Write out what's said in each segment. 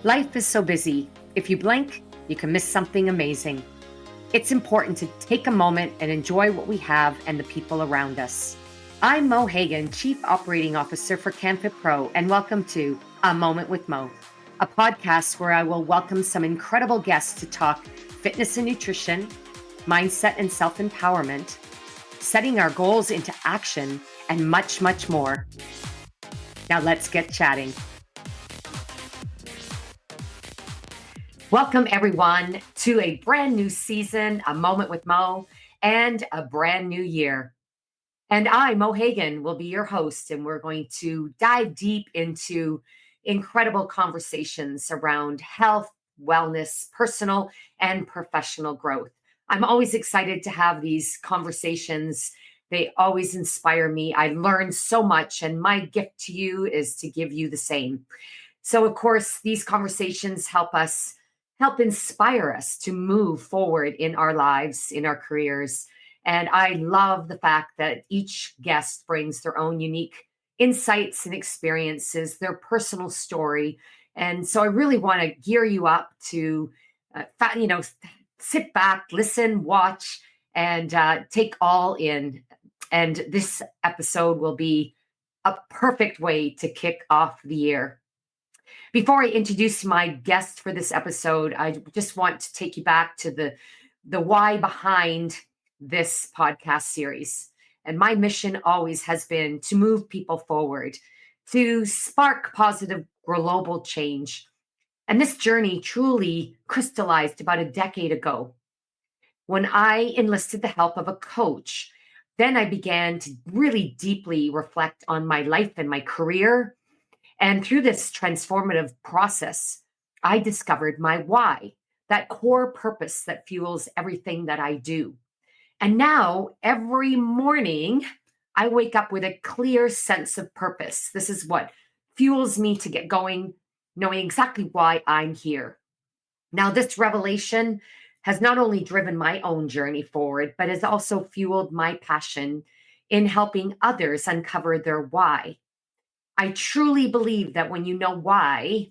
Life is so busy. If you blink, you can miss something amazing. It's important to take a moment and enjoy what we have and the people around us. I'm Mo Hagan, Chief Operating Officer for CanFit Pro, and welcome to A Moment with Mo, a podcast where I will welcome some incredible guests to talk fitness and nutrition, mindset and self-empowerment, setting our goals into action, and much, much more. Now let's get chatting. Welcome, everyone, to a brand new season, A Moment with Mo, and a brand new year. And I, Mo Hagan, will be your host, and we're going to dive deep into incredible conversations around health, wellness, personal, and professional growth. I'm always excited to have these conversations. They always inspire me. I learn so much, and my gift to you is to give you the same. So, of course, these conversations help inspire us to move forward in our lives, in our careers. And I love the fact that each guest brings their own unique insights and experiences, their personal story. And so I really want to gear you up to, sit back, listen, watch, and take all in. And this episode will be a perfect way to kick off the year. Before I introduce my guest for this episode, I just want to take you back to the why behind this podcast series. And my mission always has been to move people forward, to spark positive global change. And this journey truly crystallized about a decade ago when I enlisted the help of a coach. Then I began to really deeply reflect on my life and my career. And through this transformative process, I discovered my why, that core purpose that fuels everything that I do. And now, every morning, I wake up with a clear sense of purpose. This is what fuels me to get going, knowing exactly why I'm here. Now, this revelation has not only driven my own journey forward, but has also fueled my passion in helping others uncover their why. I truly believe that when you know why,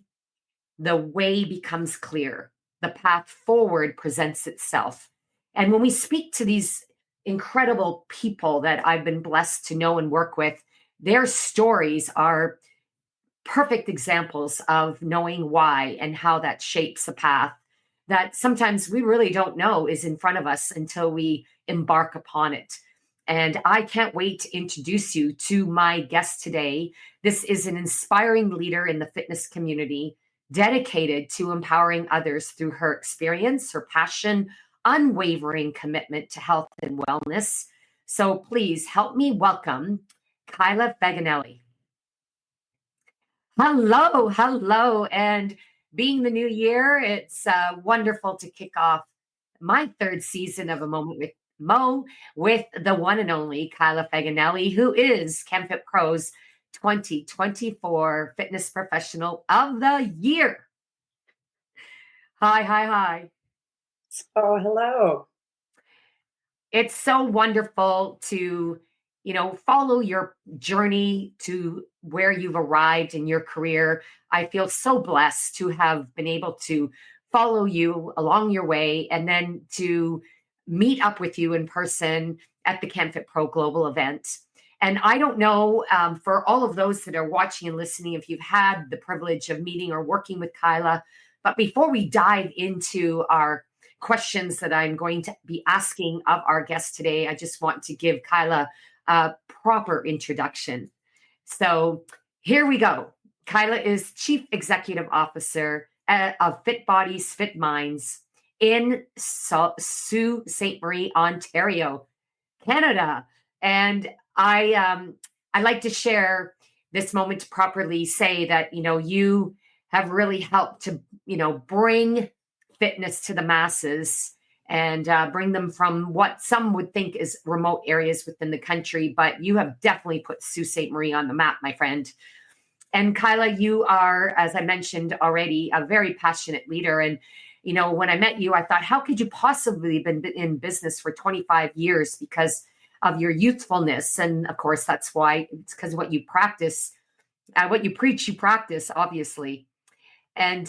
the way becomes clear. The path forward presents itself. And when we speak to these incredible people that I've been blessed to know and work with, their stories are perfect examples of knowing why and how that shapes a path that sometimes we really don't know is in front of us until we embark upon it. And I can't wait to introduce you to my guest today. This is an inspiring leader in the fitness community, dedicated to empowering others through her experience, her passion, unwavering commitment to health and wellness. So please help me welcome Kyla Faginelly. Hello. And being the new year, it's wonderful to kick off my third season of A Moment with Mo with the one and only Kyla Faginelly, who is CanFit Pro's 2024 Fitness Professional of the Year. Hi. Oh, hello. It's so wonderful to, follow your journey to where you've arrived in your career. I feel so blessed to have been able to follow you along your way and then to meet up with you in person at the CanFit Pro Global event. And I don't know, for all of those that are watching and listening, if you've had the privilege of meeting or working with Kyla, but before we dive into our questions that I'm going to be asking of our guest today, I just want to give Kyla a proper introduction. So here we go. Kyla is Chief Executive Officer of Fit Bodies, Fit Minds in Sault Ste. Marie, Ontario, Canada. And I like to share this moment to properly say that, you have really helped to, bring fitness to the masses and bring them from what some would think is remote areas within the country. But you have definitely put Sault Ste. Marie on the map, my friend. And Kyla, you are, as I mentioned already, a very passionate leader. And, when I met you, I thought, how could you possibly have been in business for 25 years because of your youthfulness? And of course, that's why it's because what you practice, what you preach, you practice, obviously. And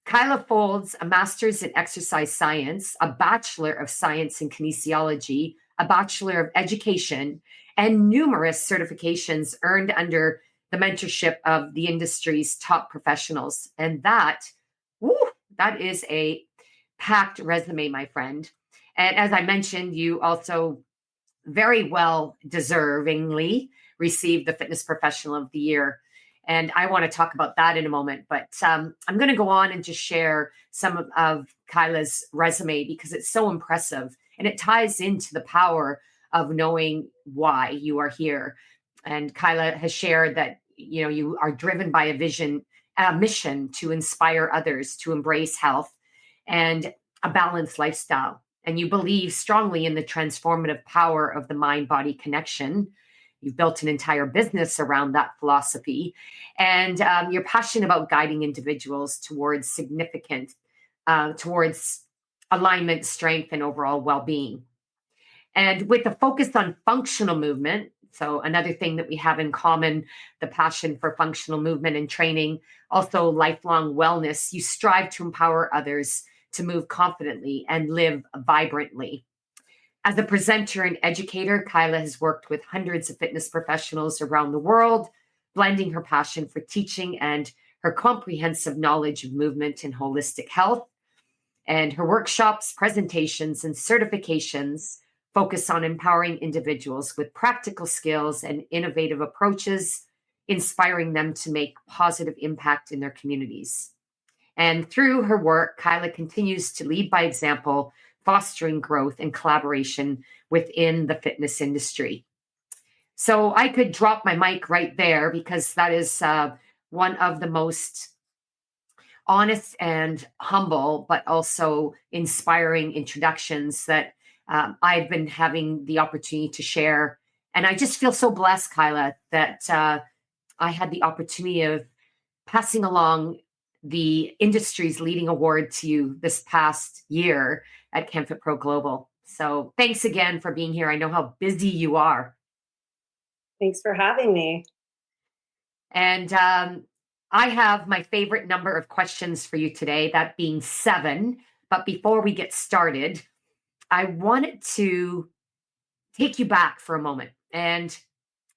Kyla holds a master's in exercise science, a bachelor of science in kinesiology, a bachelor of education, and numerous certifications earned under the mentorship of the industry's top professionals. And woo, that is a packed resume, my friend. And as I mentioned, you also very well deservingly received the Fitness Professional of the Year. And I want to talk about that in a moment. But I'm going to go on and just share some of Kyla's resume because it's so impressive and it ties into the power of knowing why you are here. And Kyla has shared that you are driven by a mission to inspire others to embrace health and a balanced lifestyle. And you believe strongly in the transformative power of the mind body connection. You've built an entire business around that philosophy. And you're passionate about guiding individuals towards towards alignment, strength, and overall well being. And with a focus on functional movement, so another thing that we have in common, the passion for functional movement and training, also lifelong wellness, you strive to empower others to move confidently and live vibrantly. As a presenter and educator, Kyla has worked with hundreds of fitness professionals around the world, blending her passion for teaching and her comprehensive knowledge of movement and holistic health. And her workshops, presentations, and certifications focus on empowering individuals with practical skills and innovative approaches, inspiring them to make positive impact in their communities. And through her work, Kyla continues to lead by example, fostering growth and collaboration within the fitness industry. So I could drop my mic right there because that is one of the most honest and humble, but also inspiring introductions that I've been having the opportunity to share. And I just feel so blessed, Kyla, that I had the opportunity of passing along the industry's leading award to you this past year at CanFit Pro Global. So thanks again for being here. I know how busy you are. Thanks for having me. And I have my favorite number of questions for you today, that being 7. But before we get started, I wanted to take you back for a moment. And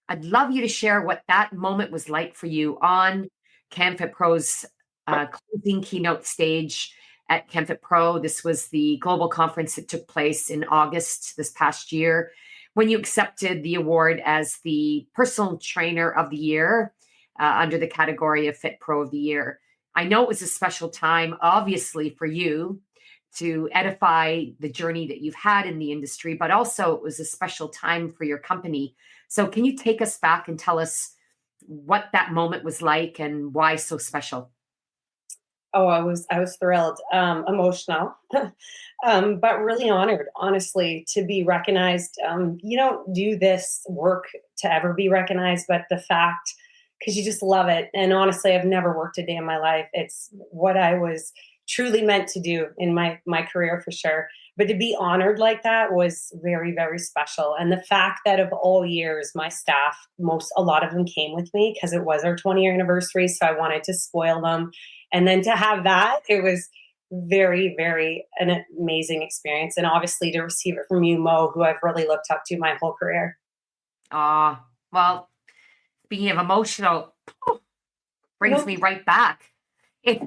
I'd love you to share what that moment was like for you on CanFit Pro's closing keynote stage at CanFit Pro. This was the global conference that took place in August this past year, when you accepted the award as the Personal Trainer of the Year under the category of Fit Pro of the Year. I know it was a special time, obviously, for you to edify the journey that you've had in the industry, but also it was a special time for your company. So can you take us back and tell us what that moment was like and why so special? Oh, I was thrilled, emotional, but really honored, honestly, to be recognized. You don't do this work to ever be recognized, but the fact, because you just love it. And honestly, I've never worked a day in my life. It's what I was truly meant to do in my career for sure. But to be honored like that was very, very special. And the fact that of all years, my staff, a lot of them came with me because it was our 20-year anniversary. So I wanted to spoil them. And then to have that, it was very, very an amazing experience. And obviously to receive it from you, Mo, who I've really looked up to my whole career. Well, speaking of emotional, brings me right back. It,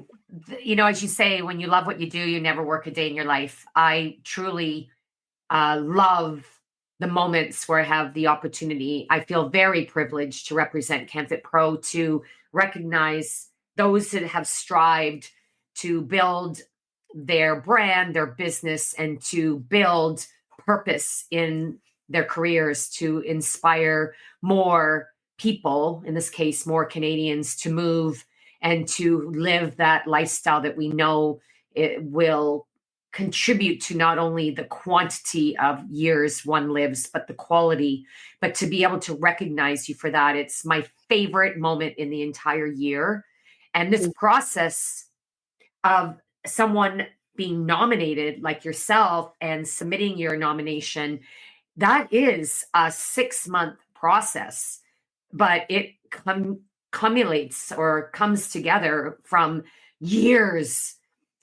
as you say, when you love what you do, you never work a day in your life. I truly love the moments where I have the opportunity. I feel very privileged to represent CanFit Pro, to recognize those that have strived to build their brand, their business, and to build purpose in their careers, to inspire more people, in this case, more Canadians, to move and to live that lifestyle that we know it will contribute to not only the quantity of years one lives, but the quality. But to be able to recognize you for that, it's my favorite moment in the entire year. And this process of someone being nominated like yourself and submitting your nomination, that is a 6-month process, but it cumulates or comes together from years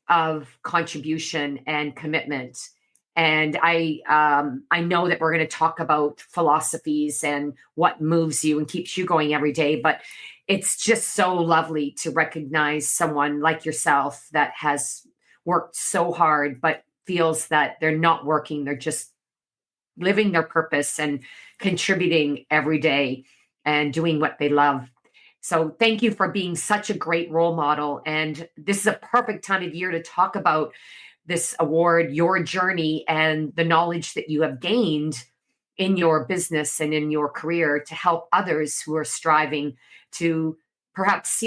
of contribution and commitment. And I know that we're going to talk about philosophies and what moves you and keeps you going every day. But it's just so lovely to recognize someone like yourself that has worked so hard, but feels that they're not working. They're just living their purpose and contributing every day and doing what they love. So thank you for being such a great role model. And this is a perfect time of year to talk about this award, your journey, and the knowledge that you have gained in your business and in your career to help others who are striving to perhaps,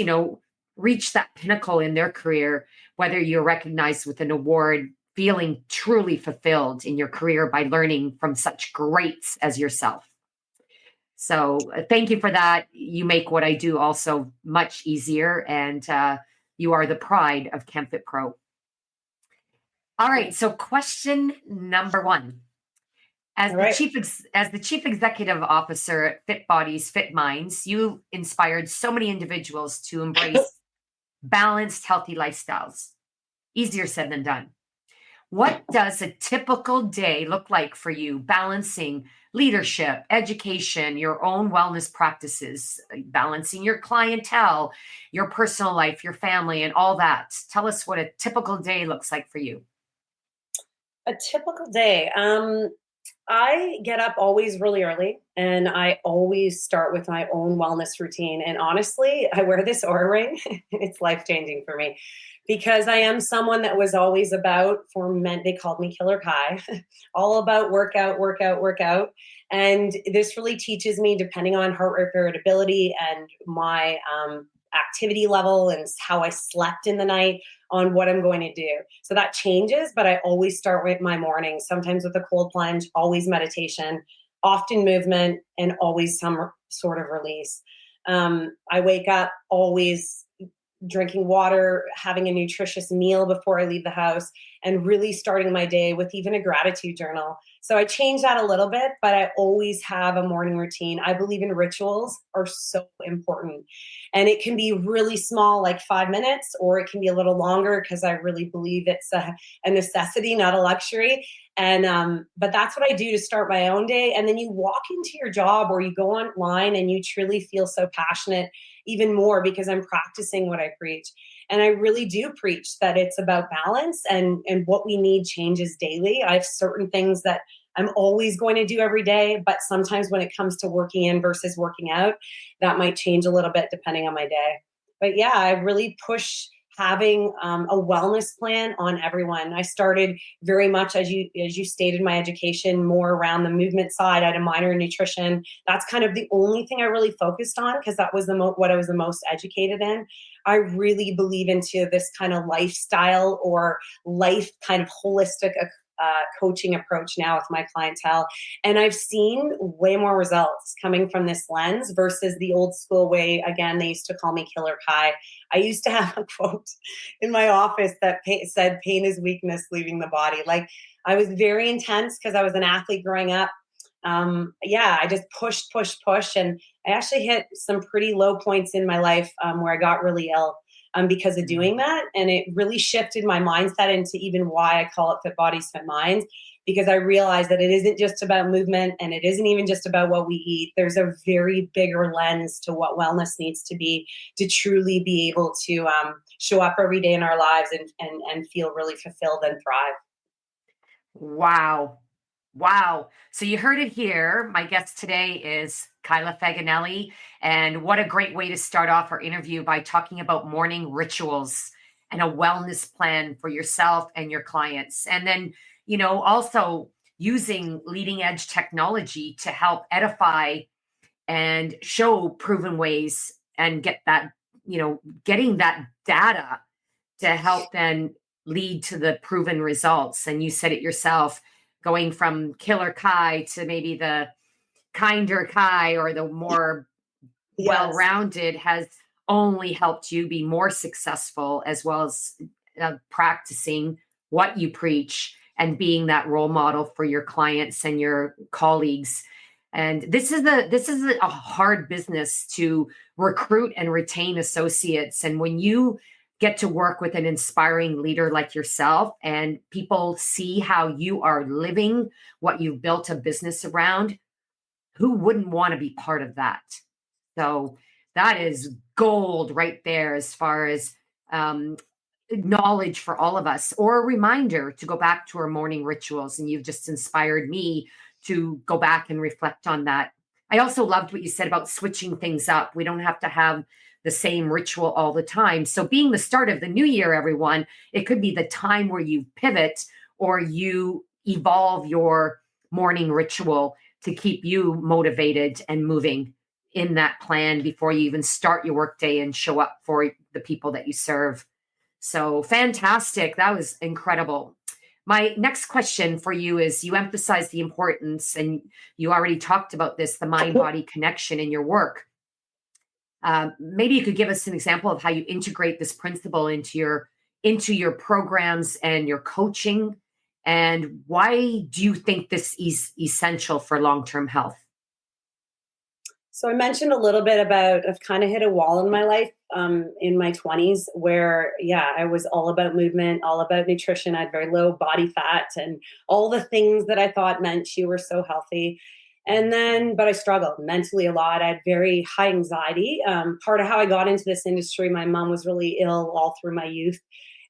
reach that pinnacle in their career, whether you're recognized with an award, feeling truly fulfilled in your career by learning from such greats as yourself. So thank you for that. You make what I do also much easier, and you are the pride of ChemFit Pro. All right. So question number one. As the chief executive officer at Fit Bodies, Fit Minds, you inspired so many individuals to embrace balanced, healthy lifestyles. Easier said than done. What does a typical day look like for you, balancing leadership, education, your own wellness practices, balancing your clientele, your personal life, your family, and all that? Tell us what a typical day looks like for you. A typical day. I get up always really early, and I always start with my own wellness routine. And honestly, I wear this Aura ring. It's life-changing for me because I am someone that was always about, for men, they called me Killer Kai, all about workout, workout, workout. And this really teaches me, depending on heart rate variability and my activity level and how I slept in the night, on what I'm going to do. So that changes, but I always start with my mornings, sometimes with a cold plunge, always meditation, often movement, and always some sort of release. I wake up always drinking water, having a nutritious meal before I leave the house, and really starting my day with even a gratitude journal. So I change that a little bit, but I always have a morning routine. I believe in rituals are so important. And it can be really small, like 5 minutes, or it can be a little longer because I really believe it's a necessity, not a luxury. And but that's what I do to start my own day. And then you walk into your job or you go online and you truly feel so passionate even more because I'm practicing what I preach. And I really do preach that it's about balance, and what we need changes daily. I have certain things that I'm always going to do every day, but sometimes when it comes to working in versus working out, that might change a little bit depending on my day. But yeah, I really push having a wellness plan on everyone. I started very much, as you stated, my education more around the movement side. I had a minor in nutrition. That's kind of the only thing I really focused on because that was what I was the most educated in. I really believe into this kind of lifestyle or life kind of holistic coaching approach now with my clientele. And I've seen way more results coming from this lens versus the old school way. Again, they used to call me Killer Kai. I used to have a quote in my office that said, "Pain is weakness leaving the body." Like I was very intense because I was an athlete growing up. I just pushed. And I actually hit some pretty low points in my life where I got really ill because of doing that. And it really shifted my mindset into even why I call it Fit Bodies, Fit Minds, because I realized that it isn't just about movement and it isn't even just about what we eat. There's a very bigger lens to what wellness needs to be to truly be able to show up every day in our lives and feel really fulfilled and thrive. Wow. Wow. So you heard it here. My guest today is Kyla Faginelly. And what a great way to start off our interview by talking about morning rituals and a wellness plan for yourself and your clients. And then, also using leading edge technology to help edify and show proven ways and get that, getting that data to help then lead to the proven results. And you said it yourself, going from Killer Kai to maybe the kinder Kai or the more Yes. well-rounded has only helped you be more successful, as well as practicing what you preach and being that role model for your clients and your colleagues. And this is a hard business to recruit and retain associates. And when you get to work with an inspiring leader like yourself, and people see how you are living what you've built a business around, who wouldn't want to be part of that? So that is gold right there as far as um, knowledge for all of us, or a reminder to go back to our morning rituals. And you've just inspired me to go back and reflect on that. I also loved what you said about switching things up. We don't have to have the same ritual all the time. So, being the start of the new year, everyone, it could be the time where you pivot or you evolve your morning ritual to keep you motivated and moving in that plan before you even start your workday and show up for the people that you serve. So fantastic. That was incredible. My next question for you is, you emphasize the importance, and you already talked about this, the mind body connection in your work. Maybe you could give us an example of how you integrate this principle into your programs and your coaching, and why do you think this is essential for long-term health? So I mentioned a little bit about I've kind of hit a wall in my life in my 20s where, yeah, I was all about movement, all about nutrition. I had very low body fat and all the things that I thought meant you were so healthy. And then, but I struggled mentally a lot. I had very high anxiety. Part of how I got into this industry, my mom was really ill all through my youth,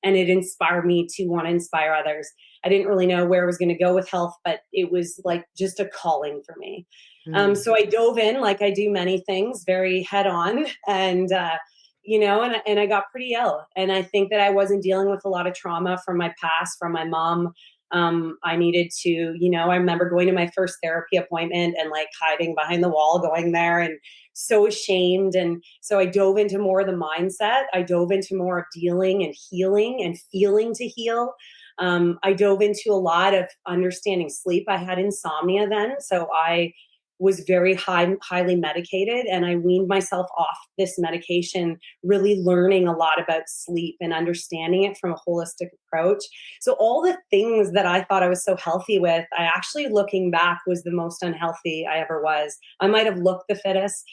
and it inspired me to want to inspire others. I didn't really know where I was going to go with health, but it was like just a calling for me. Mm. So I dove in, like I do many things, very head on, and and I got pretty ill. And I think that I wasn't dealing with a lot of trauma from my past, from my mom. I needed to, I remember going to my first therapy appointment and like hiding behind the wall, going there and so ashamed. And so I dove into more of the mindset. I dove into more of dealing and healing and feeling to heal. I dove into a lot of understanding sleep. I had insomnia then, so I was very highly medicated, and I weaned myself off this medication, really learning a lot about sleep and understanding it from a holistic approach. So all the things that I thought I was so healthy with, I actually, looking back, was the most unhealthy I ever was. I might have looked the fittest,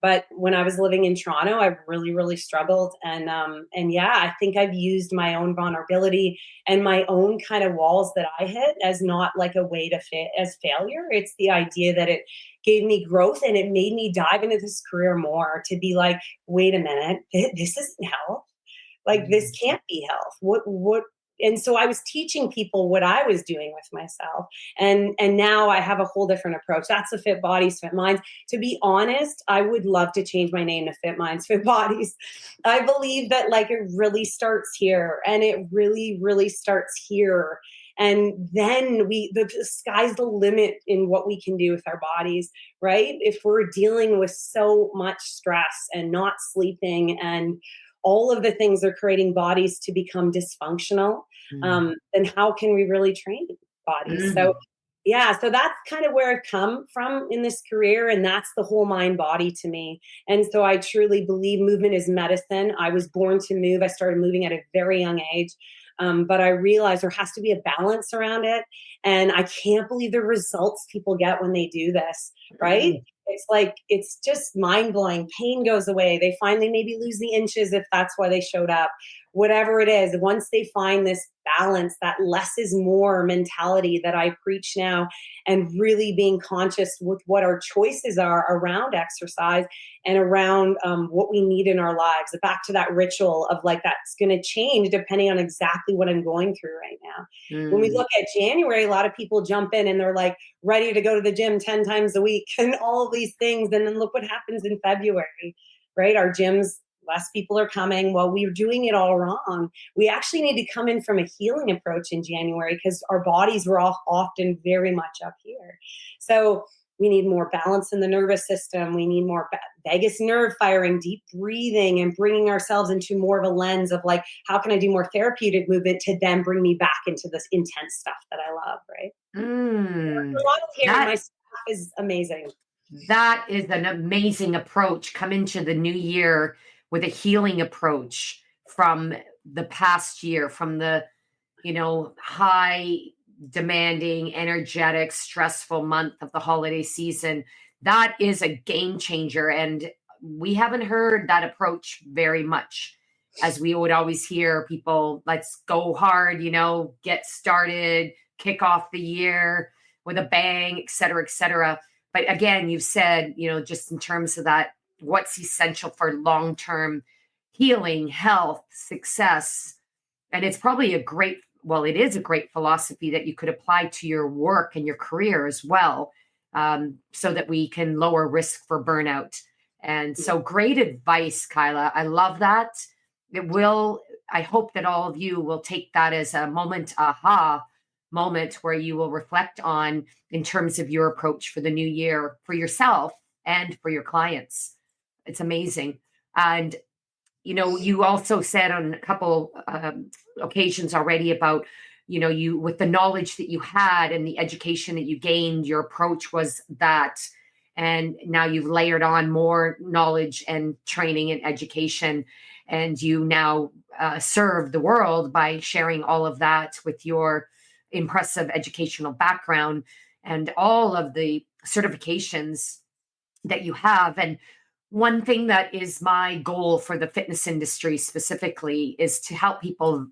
but when I was living in Toronto, I really, really struggled. And yeah, I think I've used my own vulnerability and my own kind of walls that I hit as not like a way to fit as failure. It's the idea that it gave me growth, and it made me dive into this career more, to be like, wait a minute, this isn't health. Like, this can't be health. What? And so I was teaching people what I was doing with myself. And now I have a whole different approach. That's the Fit Bodies, Fit Minds. To be honest, I would love to change my name to Fit Minds, Fit Bodies. I believe that like it really starts here, and it really, really starts here. And then the sky's the limit in what we can do with our bodies, right? If we're dealing with so much stress and not sleeping and all of the things are creating bodies to become dysfunctional, Mm. then how can we really train bodies? So Mm. yeah, so that's kind of where I've come from in this career, and that's the whole mind body to me. And so I truly believe movement is medicine. I was born to move. I started moving at a very young age. But I realized there has to be a balance around it. And I can't believe the results people get when they do this, right? Mm. It's like, it's just mind blowing. Pain goes away. They finally maybe lose the inches if that's why they showed up. Whatever it is, once they find this balance, that less is more mentality that I preach now, and really being conscious with what our choices are around exercise and around what we need in our lives. Back to that ritual of like, that's going to change depending on exactly what I'm going through right now. When we Mm. look at January, a lot of people jump in and they're like ready to go to the gym 10 times a week and all of these things. And then look what happens in February, right? Our gyms, less people are coming. Well, we're doing it all wrong. We actually need to come in from a healing approach in January, because our bodies were all often very much up here. So we need more balance in the nervous system. We need more vagus nerve firing, deep breathing, and bringing ourselves into more of a lens of like, how can I do more therapeutic movement to then bring me back into this intense stuff that I love, right? Mm. A lot here, and my That staff is amazing. that is an amazing approach. Come into the new year with a healing approach from the past year, from the high demanding, energetic, stressful month of the holiday season, that is a game changer. And we haven't heard that approach very much, as we would always hear people, let's go hard, get started, kick off the year with a bang, et cetera, et cetera. But again, you've said, just in terms of that, what's essential for long term healing, health, success. And it's probably it is a great philosophy that you could apply to your work and your career as well, so that we can lower risk for burnout. And so great advice, Kyla. I love that. I hope that all of you will take that as a aha moment where you will reflect on in terms of your approach for the new year for yourself and for your clients. It's amazing. And you also said on a couple occasions already about, you with the knowledge that you had and the education that you gained, your approach was that. And now you've layered on more knowledge and training and education, and you now serve the world by sharing all of that with your impressive educational background and all of the certifications that you have. And one thing that is my goal for the fitness industry specifically is to help people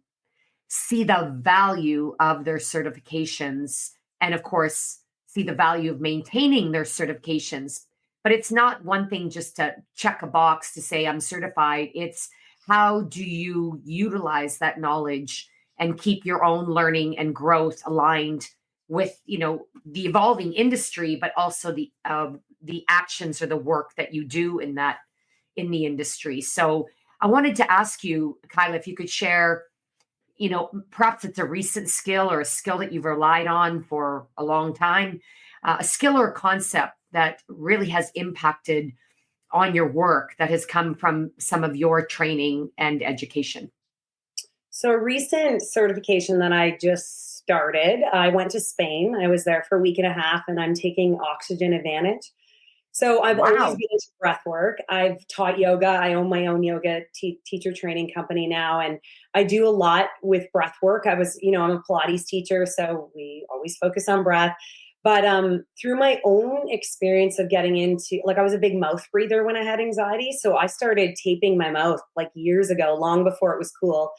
see the value of their certifications, and of course, see the value of maintaining their certifications. But it's not one thing just to check a box to say I'm certified. It's how do you utilize that knowledge and keep your own learning and growth aligned with, the evolving industry, but also the actions or the work that you do in the industry. So I wanted to ask you, Kyla, if you could share, perhaps it's a recent skill or a skill that you've relied on for a long time, a skill or concept that really has impacted on your work that has come from some of your training and education. So a recent certification that I just started, I went to Spain. I was there for a week and a half, and I'm taking Oxygen Advantage. So I've always been into breath work. I've taught yoga. I own my own yoga teacher training company now. And I do a lot with breath work. I'm a Pilates teacher, so we always focus on breath. But through my own experience of getting into, I was a big mouth breather when I had anxiety. So I started taping my mouth years ago, long before it was cool.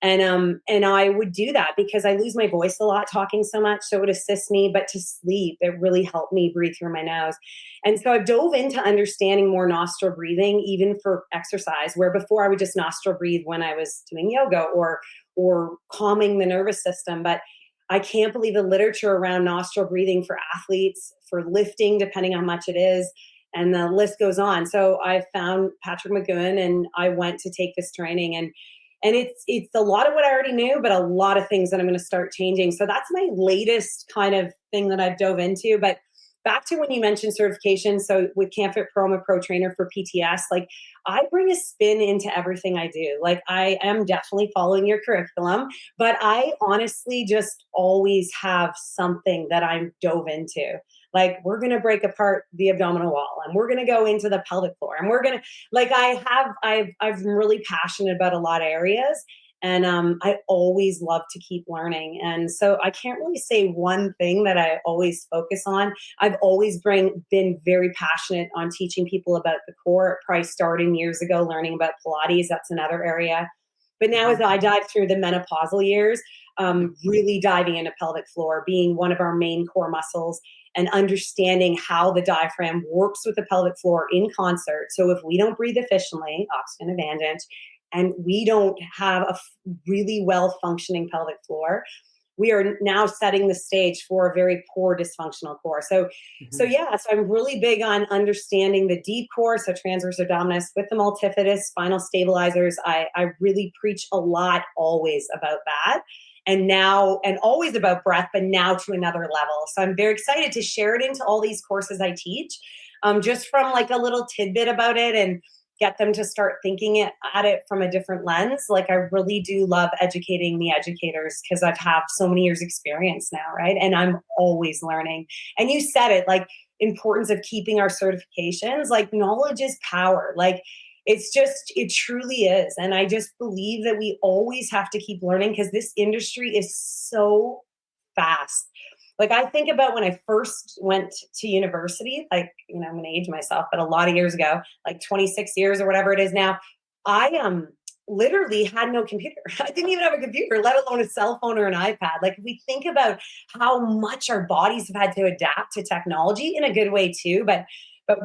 And I would do that because I lose my voice a lot talking so much. So it would assist me, but to sleep, it really helped me breathe through my nose. And so I dove into understanding more nostril breathing, even for exercise, where before I would just nostril breathe when I was doing yoga or calming the nervous system. But I can't believe the literature around nostril breathing for athletes, for lifting, depending on how much it is. And the list goes on. So I found Patrick McGowan and I went to take this training, and it's a lot of what I already knew, but a lot of things that I'm going to start changing. So that's my latest kind of thing that I've dove into. But back to when you mentioned certification. So with CanFit Pro, I'm a pro trainer for PTS. I bring a spin into everything I do. I am definitely following your curriculum, but I honestly just always have something that I'm dove into. We're going to break apart the abdominal wall, and we're going to go into the pelvic floor, and we're going to, I'm really passionate about a lot of areas. And I always love to keep learning. And so I can't really say one thing that I always focus on. I've always been very passionate on teaching people about the core, probably starting years ago, learning about Pilates. That's another area. But now as I dive through the menopausal years, really diving into pelvic floor, being one of our main core muscles, and understanding how the diaphragm works with the pelvic floor in concert. So if we don't breathe efficiently, Oxygen Advantage, and we don't have a really well-functioning pelvic floor, we are now setting the stage for a very poor dysfunctional core. So I'm really big on understanding the deep core, so transverse abdominis with the multifidus, spinal stabilizers. I really preach a lot always about that. And always about breath, but now to another level. So I'm very excited to share it into all these courses I teach, just from a little tidbit about it and get them to start thinking at it from a different lens. I really do love educating the educators because I've had so many years experience now, right? And I'm always learning. And you said it, importance of keeping our certifications, knowledge is power. It truly is. And I just believe that we always have to keep learning because this industry is so fast. Like I think about when I first went to university, like, I'm going to age myself, but a lot of years ago, like 26 years or whatever it is now, I literally had no computer. I didn't even have a computer, let alone a cell phone or an iPad. Like if we think about how much our bodies have had to adapt to technology in a good way too, but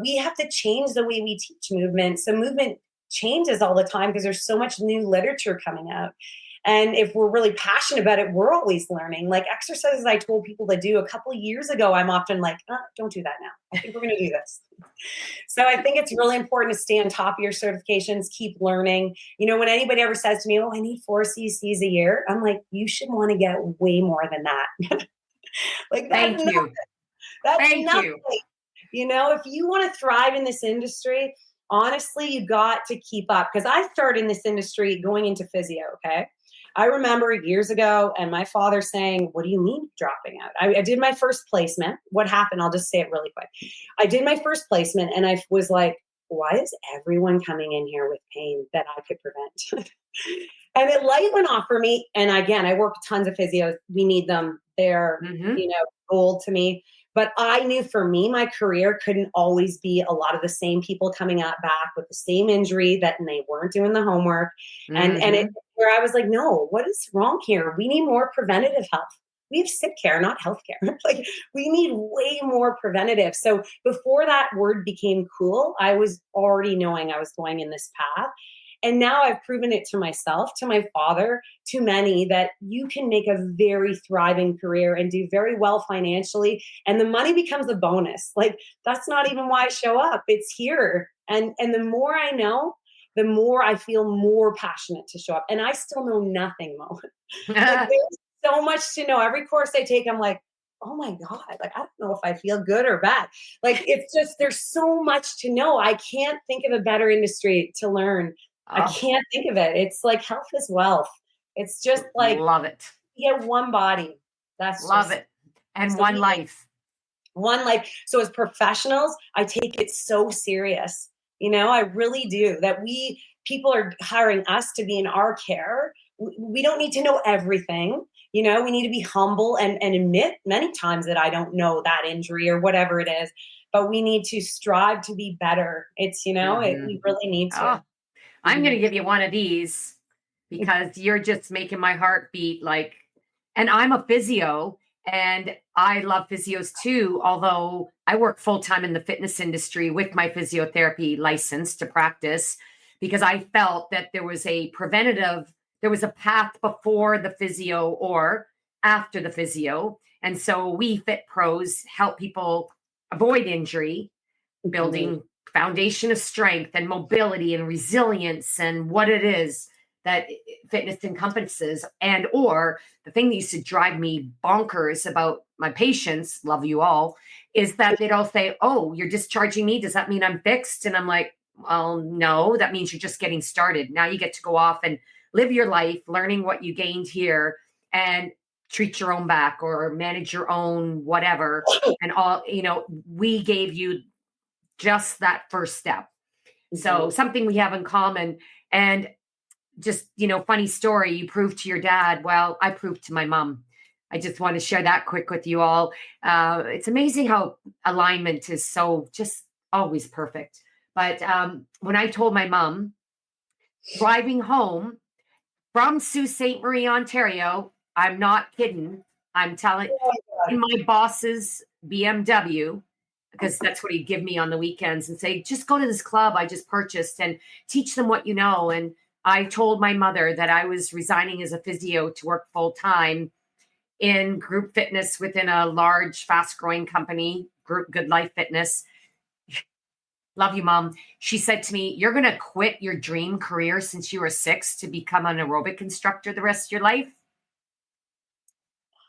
we have to change the way we teach movement. So movement changes all the time because there's so much new literature coming out. And if we're really passionate about it, we're always learning. Like exercises I told people to do a couple of years ago, I'm often like, don't do that now. I think we're going to do this. So I think it's really important to stay on top of your certifications, keep learning. When anybody ever says to me, I need 4 CCs a year, I'm like, you should want to get way more than that. Like Thank you. That's Thank nothing. you. If you want to thrive in this industry, honestly, you got to keep up. Because I started in this industry going into physio, okay? I remember years ago and my father saying, what do you mean dropping out? I did my first placement. What happened? I'll just say it really quick. I did my first placement and I was like, why is everyone coming in here with pain that I could prevent? And the light went off for me. And again, I work with tons of physios. We need them. They're, gold to me. But I knew for me, my career couldn't always be a lot of the same people coming up back with the same injury and they weren't doing the homework. And it, where I was like, no, what is wrong here? We need more preventative health. We have sick care, not health care. Like we need way more preventative. So before that word became cool, I was already knowing I was going in this path. And now I've proven it to myself, to my father, to many, that you can make a very thriving career and do very well financially. And the money becomes a bonus. Like that's not even why I show up. It's here. And the more I know, the more I feel more passionate to show up. And I still know nothing, Mo. Like, there's so much to know. Every course I take, I'm like, oh my God, like, I don't know if I feel good or bad. Like, it's just, there's so much to know. I can't think of a better industry to learn. I can't think of it. It's like health is wealth. It's just like, love it. You have one body. That's love it. And so one life. One life. So as professionals, I take it so serious. I really do. That people are hiring us to be in our care. We don't need to know everything. We need to be humble and admit many times that I don't know that injury or whatever it is. But we need to strive to be better. It's, we really need to. I'm going to give you one of these because you're just making my heart beat. And I'm a physio and I love physios too. Although I work full time in the fitness industry with my physiotherapy license to practice because I felt that there was a path before the physio or after the physio. And so we fit pros help people avoid injury, building foundation of strength and mobility and resilience and what it is that fitness encompasses. And or the thing that used to drive me bonkers about my patients, love you all, is that they'd all say, oh, you're discharging me, does that mean I'm fixed? And I'm like, well, no, that means you're just getting started. Now you get to go off and live your life learning what you gained here and treat your own back or manage your own whatever. And all, we gave you just that first step. So something we have in common. And just, funny story, you proved to your dad. Well, I proved to my mom. I just want to share that quick with you all. It's amazing how alignment is so just always perfect. But when I told my mom, driving home from Sault Ste. Marie, Ontario, I'm not kidding. I'm telling in my boss's BMW, because that's what he'd give me on the weekends and say, just go to this club I just purchased and teach them what you know. And I told my mother that I was resigning as a physio to work full time in group fitness within a large, fast growing company, Group Good Life Fitness. Love you, Mom. She said to me, you're going to quit your dream career since you were 6 to become an aerobic instructor the rest of your life.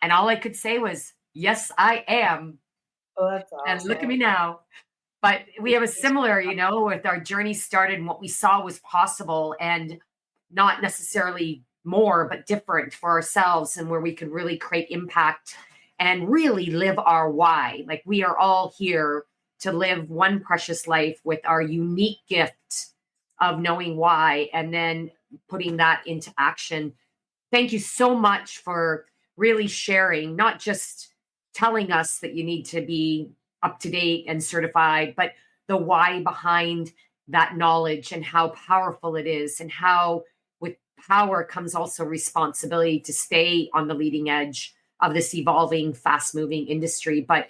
And all I could say was, yes, I am. Oh, that's awesome. And look at me now. But we have a similar, with our journey started and what we saw was possible and not necessarily more, but different for ourselves and where we could really create impact and really live our why. Like we are all here to live one precious life with our unique gift of knowing why and then putting that into action. Thank you so much for really sharing, not just telling us that you need to be up to date and certified, but the why behind that knowledge and how powerful it is, and how with power comes also responsibility to stay on the leading edge of this evolving, fast moving industry. But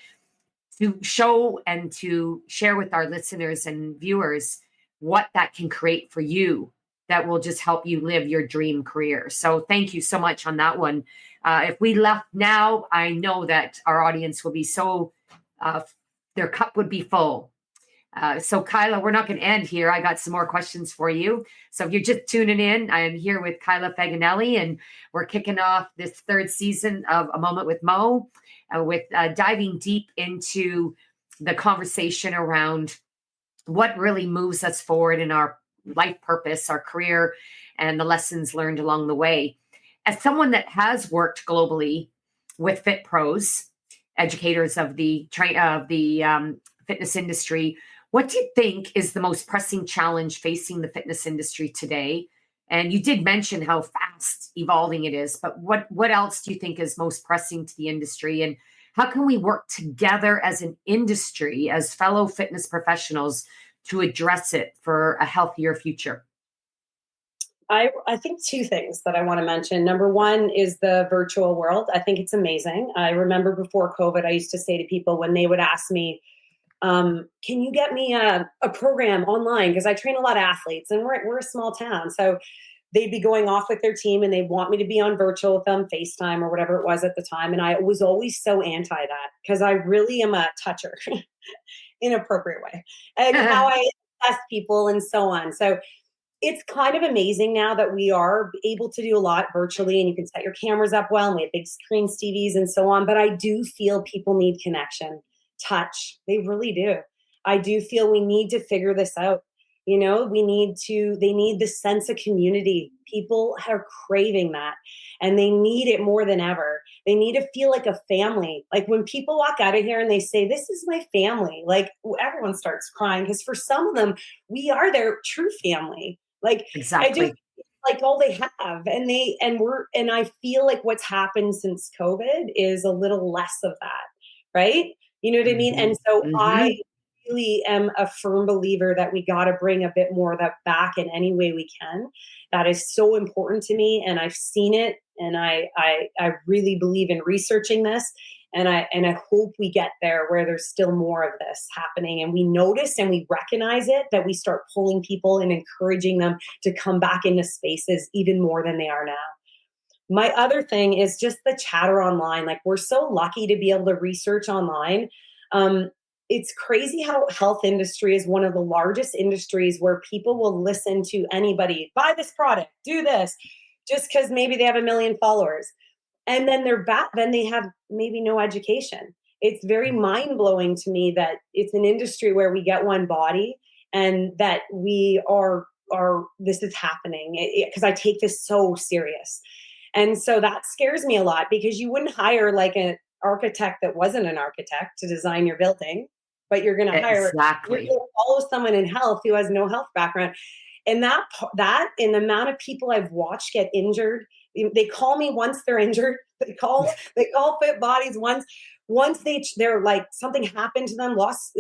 to show and to share with our listeners and viewers what that can create for you that will just help you live your dream career. So thank you so much on that one. If we left now, I know that our audience will be so, their cup would be full. So Kyla, we're not going to end here. I got some more questions for you. So if you're just tuning in, I am here with Kyla Faginelly, and we're kicking off this third season of A Moment with Mo, with diving deep into the conversation around what really moves us forward in our life purpose, our career, and the lessons learned along the way. As someone that has worked globally with Fit Pros, educators of the fitness industry, what do you think is the most pressing challenge facing the fitness industry today? And you did mention how fast evolving it is, but what else do you think is most pressing to the industry? And how can we work together as an industry, as fellow fitness professionals, to address it for a healthier future? I think two things that I want to mention. Number one is the virtual world. I think it's amazing. I remember before COVID, I used to say to people when they would ask me, can you get me a program online? Because I train a lot of athletes and we're a small town. So they'd be going off with their team and they want me to be on virtual with them, FaceTime or whatever it was at the time. And I was always so anti that because I really am a toucher in an appropriate way, and how I assess people and so on. So it's kind of amazing now that we are able to do a lot virtually and you can set your cameras up well and we have big screen TVs and so on. But I do feel people need connection, touch. They really do. I do feel we need to figure this out. You know, they need the sense of community. People are craving that and they need it more than ever. They need to feel like a family. Like when people walk out of here and they say, this is my family, like everyone starts crying because for some of them, we are their true family. Like I just Exactly. like all they have and I feel like what's happened since COVID is a little less of that, right? You know what I mean? Mm-hmm. And so Mm-hmm. I really am a firm believer that we got to bring a bit more of that back in any way we can. That is so important to me, and I've seen it, and I really believe in researching this, and I hope we get there where there's still more of this happening, and we notice and we recognize it, that we start pulling people and encouraging them to come back into spaces even more than they are now. My other thing is just the chatter online. Like we're so lucky to be able to research online. Um, it's crazy how health industry is one of the largest industries where people will listen to anybody, buy this product, do this, just because maybe they have a million followers. And then then they have maybe no education. It's very mind blowing to me that it's an industry where we get one body and that we are this is happening because I take this so serious. And so that scares me a lot because you wouldn't hire like an architect that wasn't an architect to design your building, but you're going to you're Exactly. going to follow someone in health who has no health background. And that in the amount of people I've watched get injured, they call me once they're injured. They call fit bodies once they're like something happened to them, lost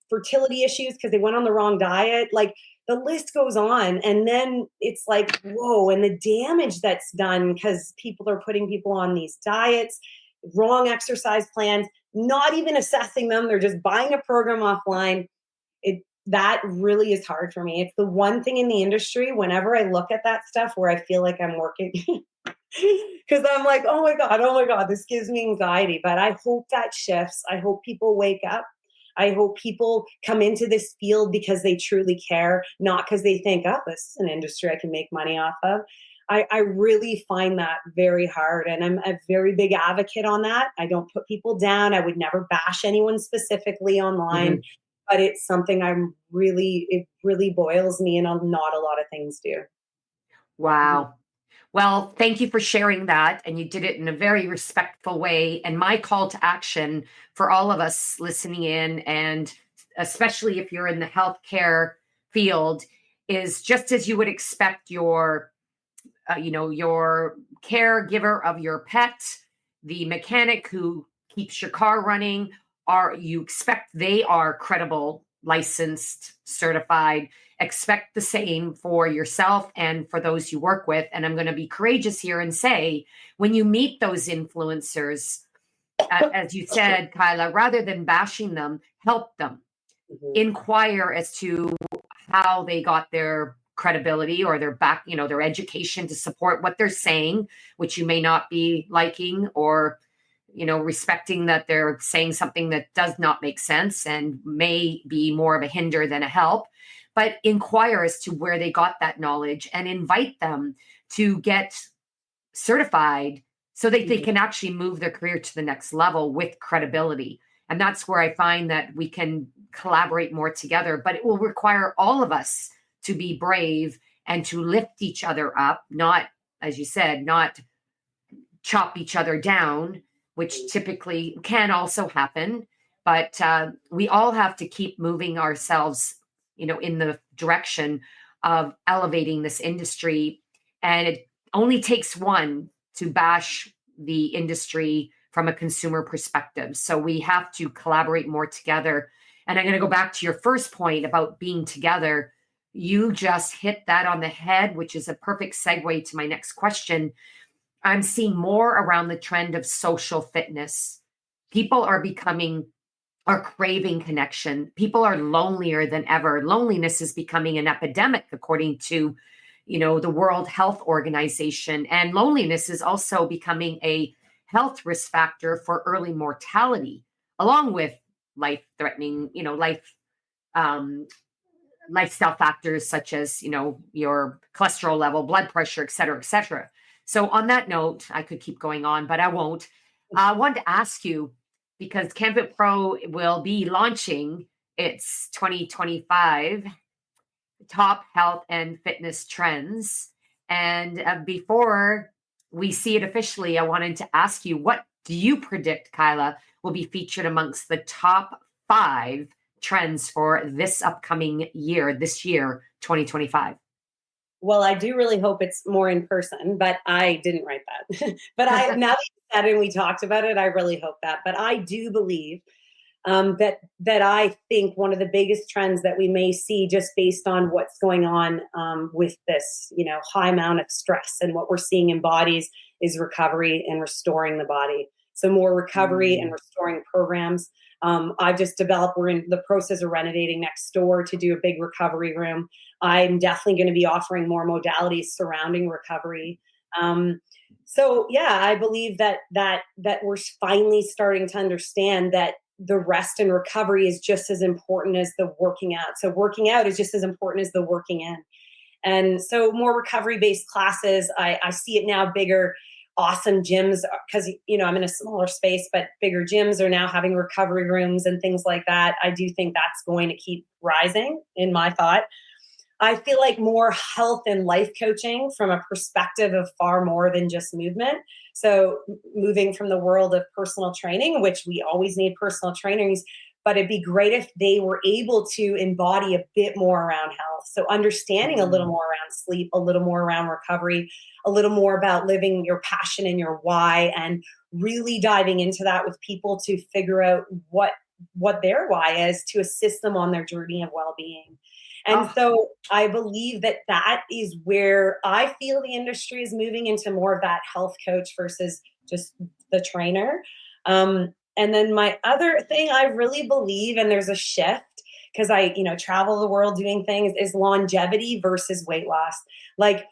fertility issues because they went on the wrong diet. Like the list goes on, and then it's like whoa, and the damage that's done because people are putting people on these diets, wrong exercise plans, not even assessing them. They're just buying a program offline. That really is hard for me. It's the one thing in the industry whenever I look at that stuff where I feel like I'm working because I'm like, oh my God, this gives me anxiety. But I hope that shifts. I hope people wake up. I hope people come into this field because they truly care, not because they think, oh, this is an industry I can make money off of. I really find that very hard. And I'm a very big advocate on that. I don't put people down. I would never bash anyone specifically online, Mhm. but it's something it really boils me, and not a lot of things do. Mhm. Wow. Well, thank you for sharing that. And you did it in a very respectful way. And my call to action for all of us listening in, and especially if you're in the healthcare field, is just as you would expect your caregiver of your pet, the mechanic who keeps your car running, are you expect they are credible, licensed, certified. Expect the same for yourself and for those you work with. And I'm going to be courageous here and say, when you meet those influencers, as you said, Kyla, rather than bashing them, help them. Inquire as to how they got their credibility or their education to support what they're saying, which you may not be liking or, respecting that they're saying something that does not make sense and may be more of a hinder than a help. But inquire as to where they got that knowledge and invite them to get certified so that they can actually move their career to the next level with credibility. And that's where I find that we can collaborate more together, but it will require all of us to be brave and to lift each other up, not, as you said, not chop each other down, which typically can also happen. But we all have to keep moving ourselves, in the direction of elevating this industry. And it only takes one to bash the industry from a consumer perspective. So we have to collaborate more together. And I'm going to go back to your first point about being together. You just hit that on the head, which is a perfect segue to my next question. I'm seeing more around the trend of social fitness. People are craving connection. People are lonelier than ever. Loneliness is becoming an epidemic, according to, the World Health Organization. And loneliness is also becoming a health risk factor for early mortality, along with life-threatening, lifestyle factors such as, your cholesterol level, blood pressure, et cetera, et cetera. So on that note, I could keep going on, but I won't. I wanted to ask you, because Canvit Pro will be launching its 2025 top health and fitness trends. And before we see it officially, I wanted to ask you, what do you predict, Kyla, will be featured amongst the top 5 trends for this upcoming year, 2025? Well, I do really hope it's more in person, but I didn't write that. But now that you said it and we talked about it, I really hope that. But I do believe that I think one of the biggest trends that we may see, just based on what's going on with this, high amount of stress and what we're seeing in bodies, is recovery and restoring the body. So more recovery and restoring programs. I've just developed, we're in the process of renovating next door to do a big recovery room. I'm definitely going to be offering more modalities surrounding recovery. So yeah, I believe that we're finally starting to understand that the rest and recovery is just as important as the working out. So working out is just as important as the working in. And so more recovery-based classes, I see it now bigger. Awesome gyms, because I'm in a smaller space, but bigger gyms are now having recovery rooms and things like that. I do think that's going to keep rising, in my thought. I feel like more health and life coaching from a perspective of far more than just movement. So moving from the world of personal training, which we always need personal trainers, but it'd be great if they were able to embody a bit more around health. So understanding a little more around sleep, a little more around recovery, a little more about living your passion and your why, and really diving into that with people to figure out what their why is, to assist them on their journey of well-being. And so I believe that is where I feel the industry is moving into, more of that health coach versus just the trainer. And then my other thing I really believe, and there's a shift because I, travel the world doing things, is longevity versus weight loss. Like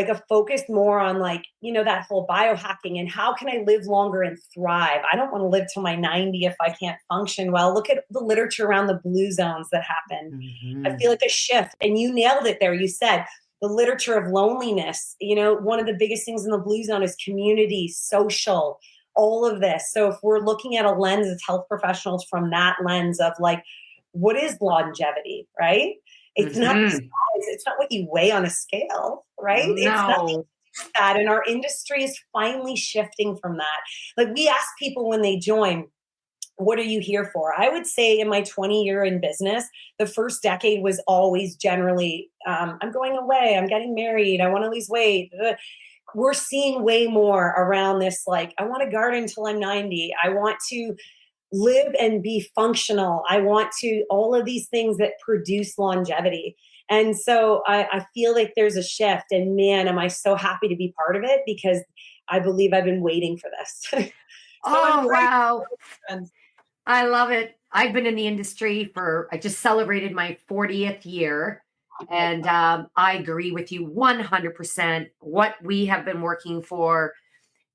a focus more on that whole biohacking and how can I live longer and thrive? I don't want to live till my 90 if I can't function well. Look at the literature around the blue zones that happen. I feel like a shift, and you nailed it there. You said the literature of loneliness. One of the biggest things in the blue zone is community, social, all of this. So if we're looking at a lens as health professionals from that lens of what is longevity, right? It's not size. It's not what you weigh on a scale, right? No. It's nothing like that. And our industry is finally shifting from that. We ask people when they join, what are you here for? I would say in my 20-year in business, the first decade was always generally, I'm going away, I'm getting married, I want to lose weight. we're seeing way more around this, like, I want to garden until I'm 90. I want to live and be functional. I want to, all of these things that produce longevity. And so I feel like there's a shift, and man, am I so happy to be part of it, because I believe I've been waiting for this. So I'm Oh, grateful. wow. I love it. I've been in the industry I just celebrated my 40th year. And I agree with you 100%. What we have been working for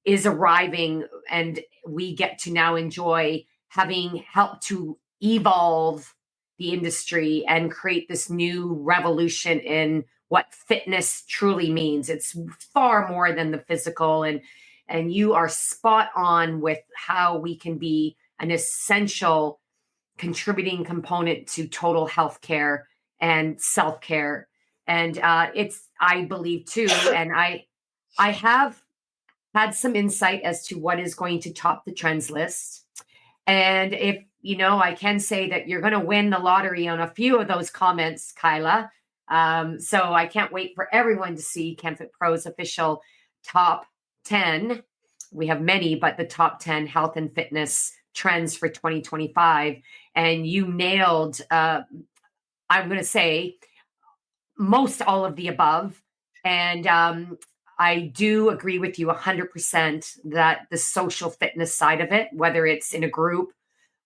is arriving, and we get to now enjoy having helped to evolve the industry and create this new revolution in what fitness truly means. It's far more than the physical, and you are spot on with how we can be an essential contributing component to total health care and self-care. And it's, I believe too, and I have had some insight as to what is going to top the trends list. And if I can say that you're going to win the lottery on a few of those comments, Kyla. So I can't wait for everyone to see ChemFit Pro's official top 10. We have many, but the top 10 health and fitness trends for 2025. And you nailed, I'm going to say, most all of the above. And I do agree with you 100% that the social fitness side of it, whether it's in a group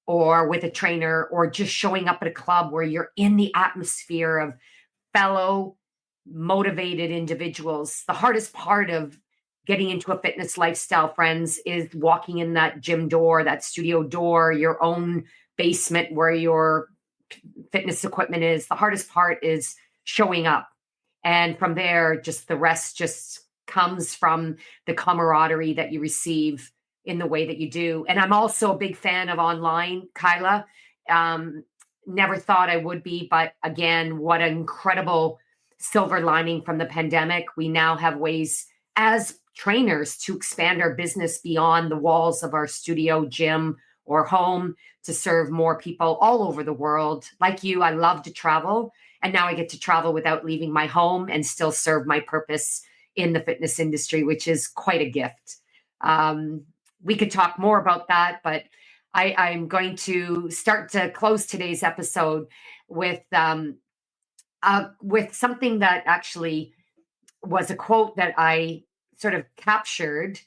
or with a trainer or just showing up at a club where you're in the atmosphere of fellow motivated individuals, the hardest part of getting into a fitness lifestyle, friends, is walking in that gym door, that studio door, your own basement where your fitness equipment is. The hardest part is showing up. And from there, just the rest just comes from the camaraderie that you receive in the way that you do. And I'm also a big fan of online, Kyla. Never thought I would be, but again, what an incredible silver lining from the pandemic. We now have ways as trainers to expand our business beyond the walls of our studio, gym, or home to serve more people all over the world. Like you, I love to travel. And now I get to travel without leaving my home and still serve my purpose in the fitness industry, which is quite a gift. We could talk more about that, but I'm going to start to close today's episode with something that actually was a quote that I sort of captured,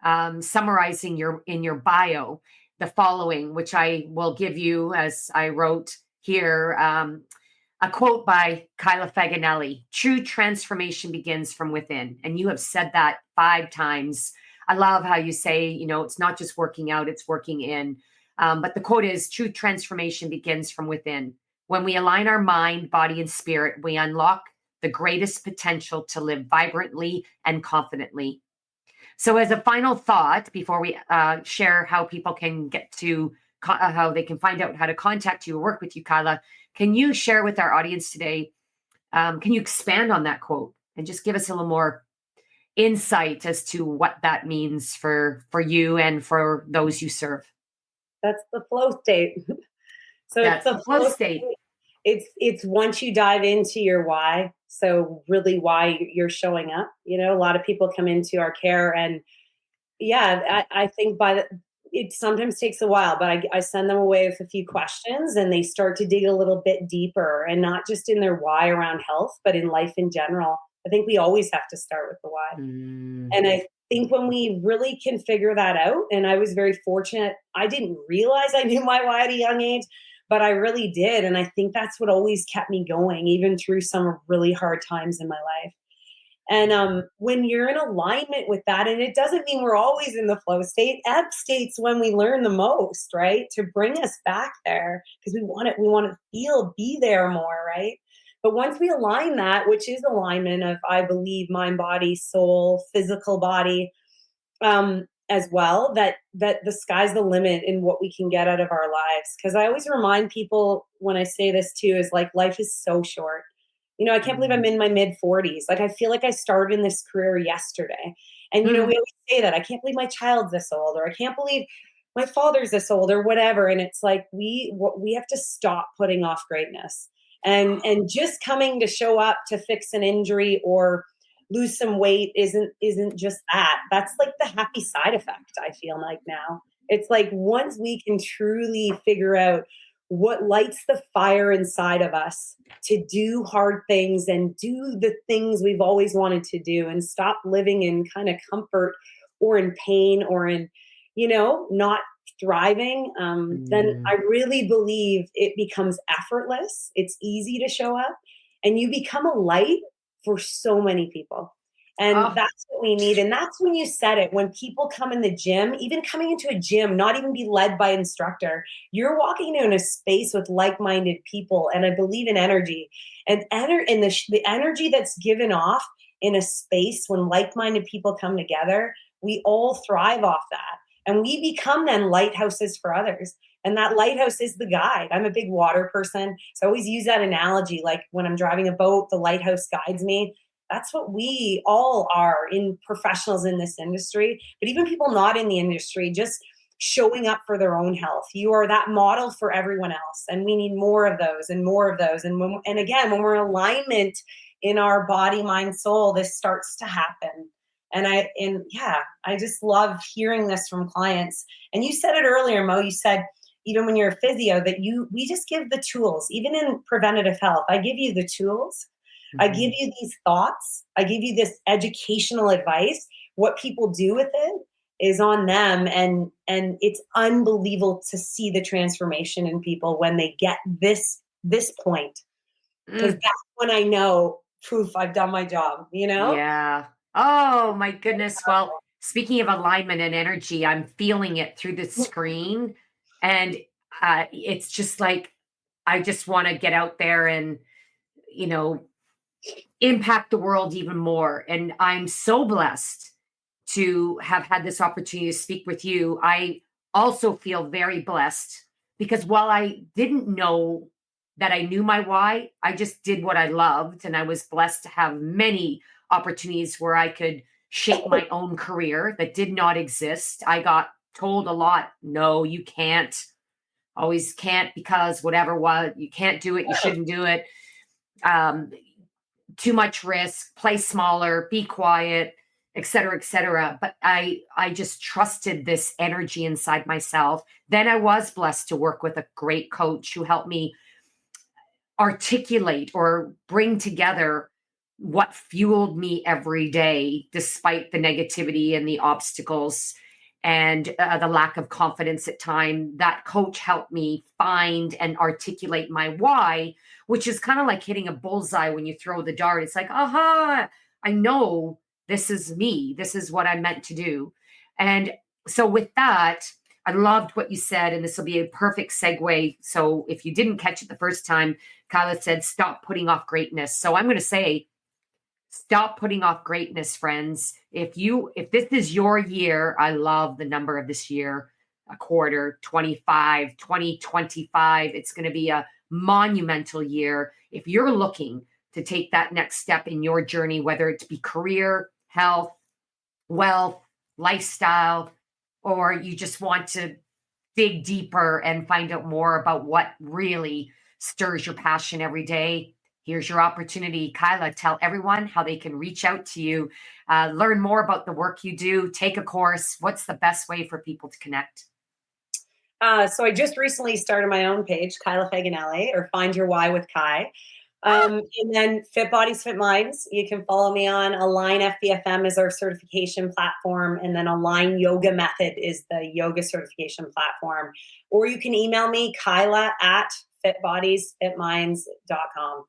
summarizing in your bio, the following, which I will give you as I wrote here. A quote by Kyla Faginelli: "True transformation begins from within." And you have said that 5 times. I love how you say, it's not just working out, it's working in. But the quote is, "True transformation begins from within. When we align our mind, body, and spirit, we unlock the greatest potential to live vibrantly and confidently." So as a final thought, before we share how people can get to, how they can find out how to contact you or work with you, Kyla, can you share with our audience today, can you expand on that quote and just give us a little more insight as to what that means for you and for those you serve? That's the flow state. So it's That's the the flow flow state. state. It's once you dive into your why. So really why you're showing up. A lot of people come into our care, and yeah, I think it sometimes takes a while, but I send them away with a few questions, and they start to dig a little bit deeper, and not just in their why around health, but in life in general. I think we always have to start with the why. Mm. And I think when we really can figure that out, and I was very fortunate, I didn't realize I knew my why at a young age, but I really did. And I think that's what always kept me going, even through some really hard times in my life. And when you're in alignment with that, and it doesn't mean we're always in the flow state, ebb states when we learn the most, right? To bring us back there, because we want to be there more, right? But once we align that, which is alignment of, I believe, mind, body, soul, physical body, as well, that the sky's the limit in what we can get out of our lives. Because I always remind people when I say this too, is like, life is so short. I can't believe I'm in my mid 40s. Like, I feel like I started in this career yesterday. And, we always say that. I can't believe my child's this old, or I can't believe my father's this old, or whatever. And it's like, we have to stop putting off greatness, and just coming to show up to fix an injury, or lose some weight isn't just that. That's like the happy side effect, I feel like now. It's like once we can truly figure out what lights the fire inside of us to do hard things and do the things we've always wanted to do and stop living in kind of comfort or in pain or in, not thriving, then Mm. I really believe it becomes effortless. It's easy to show up and you become a light for so many people. And Oh, that's what we need. And that's when you said it. When people come in the gym, even coming into a gym, not even be led by an instructor, you're walking in a space with like-minded people. And I believe in energy. And the energy that's given off in a space when like-minded people come together, we all thrive off that. And we become then lighthouses for others. And that lighthouse is the guide. I'm a big water person. So I always use that analogy. Like when I'm driving a boat, the lighthouse guides me. That's what we all are in professionals in this industry, but even people not in the industry, just showing up for their own health. You are that model for everyone else. And we need more of those and more of those. And again, when we're in alignment in our body, mind, soul, this starts to happen. I just love hearing this from clients. And you said it earlier, Mo, you said, even when you're a physio, that we just give the tools, even in preventative health. I give you the tools. I give mhm. you these thoughts. I give you this educational advice. What people do with it is on them. And it's unbelievable to see the transformation in people when they get this point. Because Mm. that's when I know, poof, I've done my job, you know? Yeah. Oh my goodness. Well, speaking of alignment and energy, I'm feeling it through the screen. And it's just like, I just want to get out there and, you know, impact the world even more. And I'm so blessed to have had this opportunity to speak with you. I also feel very blessed because while I didn't know that I knew my why, I just did what I loved. And I was blessed to have many opportunities where I could shape my own career that did not exist. I got told a lot, no, you can't, always can't because whatever, what, you can't do it, you shouldn't do it. Um, Too much risk, play smaller, be quiet, et cetera, et cetera. But I just trusted this energy inside myself. Then I was blessed to work with a great coach who helped me articulate or bring together what fueled me every day, despite the negativity and the obstacles and the lack of confidence at time. That coach helped me find and articulate my why, which is kind of like hitting a bullseye when you throw the dart. It's like, aha, I know this is me. This is what I'm meant to do. And so with that, I loved what you said, and this will be a perfect segue. So if you didn't catch it the first time, Kyla said, stop putting off greatness. So I'm going to say, stop putting off greatness, friends. If this is your year, I love the number of this year, a quarter, 25, 2025. It's going to be a monumental year. If you're looking to take that next step in your journey, whether it be career, health, wealth, lifestyle, or you just want to dig deeper and find out more about what really stirs your passion every day, here's your opportunity. Kyla, tell everyone how they can reach out to you, learn more about the work you do, take a course. What's the best way for people to connect? So I just recently started my own page, Kyla Faginelly, or Find Your Why with Kai. And then Fit Bodies, Fit Minds. You can follow me on Align FBFM is our certification platform. And then Align Yoga Method is the yoga certification platform. Or you can email me, Kyla at fitbodiesfitminds.com.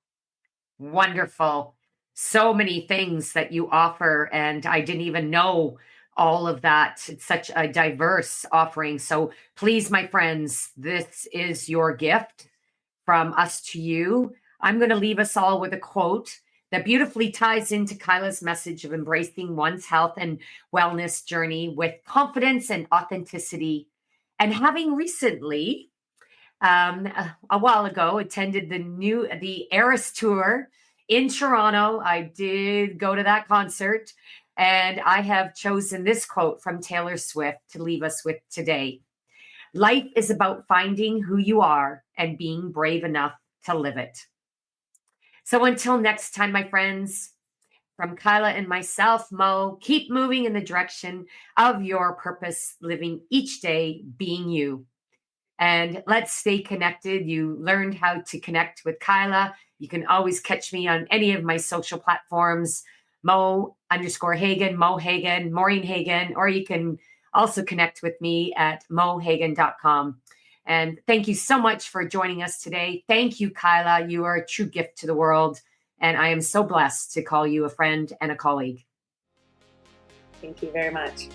Wonderful. So many things that you offer, and I didn't even know all of that. It's such a diverse offering. So please, my friends, this is your gift from us to you. I'm going to leave us all with a quote that beautifully ties into Kyla's message of embracing one's health and wellness journey with confidence and authenticity. And having recently, a while ago, attended the Eras tour in Toronto. I did go to that concert, and I have chosen this quote from Taylor Swift to leave us with today. Life is about finding who you are and being brave enough to live it. So until next time, my friends, From Kyla and myself, Mo, keep moving in the direction of your purpose, living each day being you. And let's stay connected. You learned how to connect with Kyla. You can always catch me on any of my social platforms, Mo_Hagan, Mo Hagan, Maureen Hagan, or you can also connect with me at mohagan.com. And thank you so much for joining us today. Thank you, Kyla. You are a true gift to the world. And I am so blessed to call you a friend and a colleague. Thank you very much.